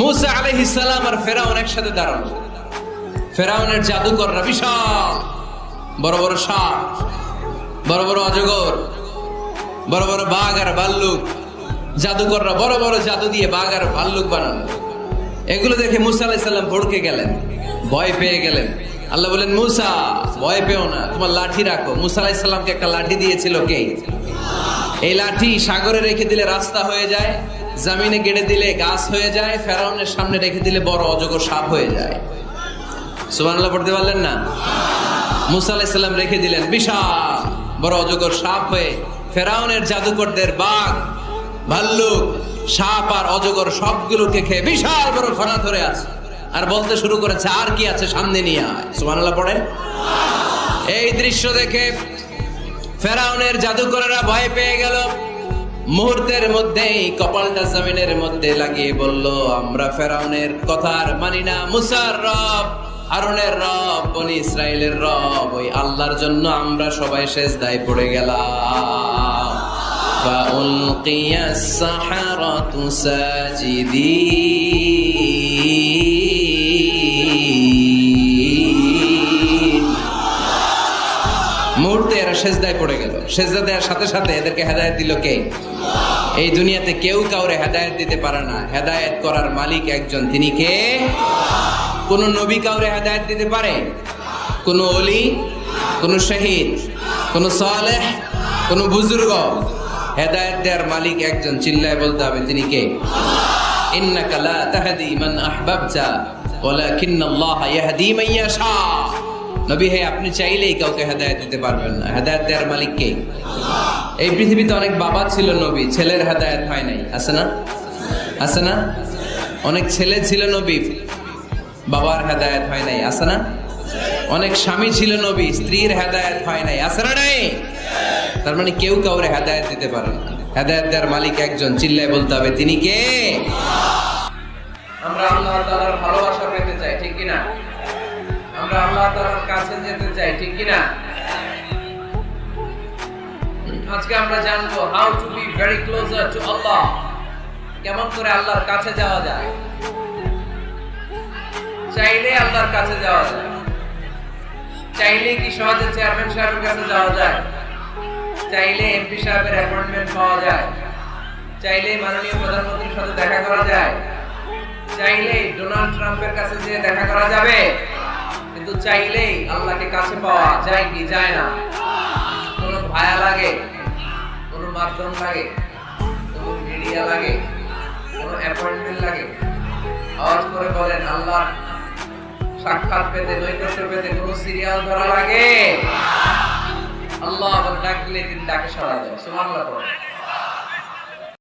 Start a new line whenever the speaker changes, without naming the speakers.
মুসা আলাইহিস সালাম আর ফেরাউন একসাথে দাঁড়ানো। ফেরাউনের জাদুকররা বিশাল বড় বড় সাপ, বড় বড় অজগর, বড় বড় বাঘ আর ভাল্লুক। জাদুকররা বড় বড় জাদু দিয়ে বাঘ আর ভাল্লুক বানানো। এগুলো দেখে মুসা আলাইহিস সালাম ভড়কে গেলেন, ভয় পেয়ে গেলেন। আল্লাহ বলেন, মুসা ভয় পেও না, তোমার লাঠি রাখো। মুসা আলাইহিস সালামকে একটা লাঠি দিয়েছিল কে? এই লাঠি সাগরে রেখে দিলে রাস্তা হয়ে যায়, জমিনে গেড়ে দিলে গাছ হয়ে যায়, ফেরাউনের সামনে রেখে দিলে বড় অজগর সাপ হয়ে যায়। সুবহানাল্লাহ পড়তে পারলেন না? মুসা আলাইহিস সালাম রেখে দিলেন বিশাল বড় অজগর সাপ হয়ে। ফেরাউনের জাদুকরদের বাঘ, ভাল্লুক, সাপ আর অজগর সবগুলোকে খেয়ে বিশাল বড় ফনা ধরে আছে। আর বলতে শুরু করেছে, আর কি আছে সামনে নিয়ে আয়। সুবহানাল্লাহ পড়েন। এই দৃশ্য দেখে ফেরাউনের জাদুকরেরা ভয় পেয়ে গেল। মুহূর্তের মধ্যেই কপালটা জমিনের মধ্যে লাগিয়ে বলল, আমরা ফেরাউনের কথা আর মানি না। মুসার রব, হারুনের রব, বনি ইসরাইলের রব, ওই আল্লাহর জন্য আমরা সবাই সেজদায় পড়ে গেলাম। ফাউলকিয়াস সাহারাতু সাজিদিন। মুহূর্তে এরা সেজদায় পড়ে গেল। সেজদা দেওয়ার সাথে সাথে এদেরকে হেদায়েত দিল কে? এই দুনিয়াতে কেউ কাউরে হেদায়েত দিতে পারে না, হেদায়েত করার মালিক একজন, তিনি কে? কোন নবী কাউরে হেদায়েত দিতে পারে? কোন ওলি, কোন শহীদ, কোন সালেহ, কোন বুজুর্গ? হেদায়েত দেওয়ার মালিক একজন, চিল্লায় বলতে হবে তিনি কে? ইন্নাকা লা তাহদি মান আহবাবতা ওয়ালাকিন্নাল্লাহা ইয়াহদি মান ইয়াশা। নবী হে, আপনি চাইলেই কাউকে হেদায়েত দিতে পারবেন না, হেদায়েত দেওয়ার মালিক কে? এই পৃথিবীতে অনেক বাবা ছিল নবী, ছেলের হেদায়েত হয় নাই, আছে না? আছে না? অনেক ছেলে ছিল নবী, বাবার হেদায়েত হয় নাই, আছে না? অনেক স্বামী ছিল নবী, স্ত্রীর হেদায়েত হয় নাই, আছে না? নাই? তার মানে কেউ কাউরে হেদায়েত দিতে পারে না, হেদায়েত দেওয়ার মালিক একজন, চিল্লায় বলতে হবে তিনি কে? আমরা আল্লাহ তাআলার ভালোবাসা পেতে চাই, ঠিক কি না? আমরা আল্লাহ তাআলার কাছে যেতে চাই, ঠিক কি না? আজকে আমরা জানবো how to be very closer to Allah. কেমন করে আল্লাহর কাছে যাওয়া যায়। চাইলে আল্লাহর কাছে যাওয়া যায়। চাইলে কি সহজে চেয়ারম্যান সাহেবের কাছে যাওয়া যায়? চাইলে এমপি সাহেবের অ্যাপয়েন্টমেন্ট পাওয়া যায়? চাইলে মাননীয় প্রধানমন্ত্রীর সাথে দেখা করা যায়? চাইলে ডোনাল্ড ট্রাম্পের কাছে যেয়ে দেখা করা যাবে? কিন্তু চাইলেই আল্লাহকে কাছে পাওয়া যায় কি যায় না? কোনো ভায়া লাগে, কোনো মাধ্যম লাগে, কোনো মিডিয়া লাগে, কোনো অ্যাপয়েন্টমেন্ট লাগে? আওয়াজ করে বলেন, আল্লাহর সাক্ষাৎ পেতে, নৈকট্য পেতে কোনো সিরিয়াল ধরা লাগে? আল্লাহ ডাকলে তিনি ডাকে সাড়া দেয়। সুবহানাল্লাহ।